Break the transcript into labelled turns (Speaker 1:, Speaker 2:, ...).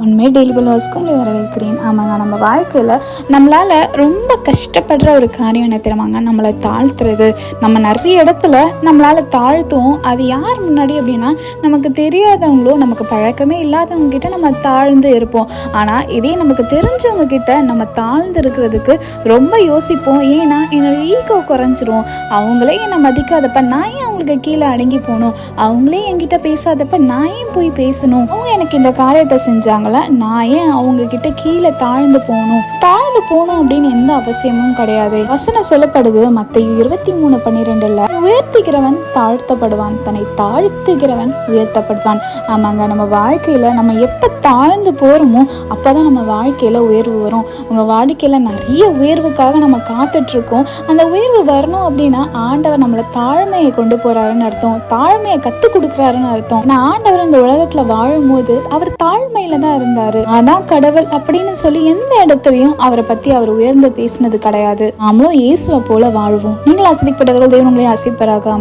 Speaker 1: உண்மை டெய்லி பலவாஸ்க்கும் உங்களை வரவேற்கிறேன். ஆமாங்க, நம்ம வாழ்க்கையில் நம்மளால் ரொம்ப கஷ்டப்படுற ஒரு காரியம் என்ன தெரியுமாங்க? நம்மளை தாழ்த்துறது. நம்ம நிறைய இடத்துல நம்மளால் தாழ்த்துவோம். அது யார் முன்னாடி அப்படின்னா, நமக்கு தெரியாதவங்களோ நமக்கு பழக்கமே இல்லாதவங்க கிட்ட நம்ம தாழ்ந்து இருப்போம். ஆனால் இதே நமக்கு தெரிஞ்சவங்க கிட்ட நம்ம தாழ்ந்து இருக்கிறதுக்கு ரொம்ப யோசிப்போம். ஏன்னா என்னோடய ஈகோ குறைஞ்சிரும். அவங்களே என்னை மதிக்காதப்ப நான் ஏன் அவங்களுக்கு கீழே அடங்கி போகணும்? அவங்களே என்கிட்ட பேசாதப்ப நான் ஏன் போய் பேசணும்? அவங்க எனக்கு இந்த காரியத்தை செஞ்சாங்க, நான் ஏன் அவங்க கிட்ட கீழே தாழ்ந்து போகணும் அப்படின்னு எந்த அவசியமும் கிடையாது. வசனம் சொல்லப்படுது மத்தேயு 23:12, உயர்த்துகிறவன் தாழ்த்தப்படுவான், தன்னை தாழ்த்துகிறவன் உயர்த்தப்படுவான். ஆமாங்க, நம்ம வாழ்க்கையில நம்ம எப்ப தாழ்ந்து போறோமோ அப்பதான் நம்ம வாழ்க்கையில உயர்வு வரும். உங்க வாழ்க்கையில நிறைய உயர்வுக்காக நம்ம காத்துட்டு இருக்கோம். அந்த உயர்வு வரணும் அப்படின்னா ஆண்டவர் நம்மளை தாழ்மையை கொண்டு போறாருன்னு அர்த்தம். தாழ்மையை கத்து கொடுக்குறாருன்னு அர்த்தம். நான் ஆண்டவர் இந்த உலகத்துல வாழும் போது அவர் தாழ்மையில தான் இருந்தாரு. அதான் கடவுள் அப்படின்னு சொல்லி எந்த இடத்துலயும் அவரை பத்தி அவர் உயர்ந்து பேசினது கிடையாது. நாமளும் இயேசுவை போல வாழ்வோம். நீங்கள் ஆசீர்வதிக்கப்பட்டவர்கள், தேவன் உங்களை ஆசீர்வதிப்பாராக.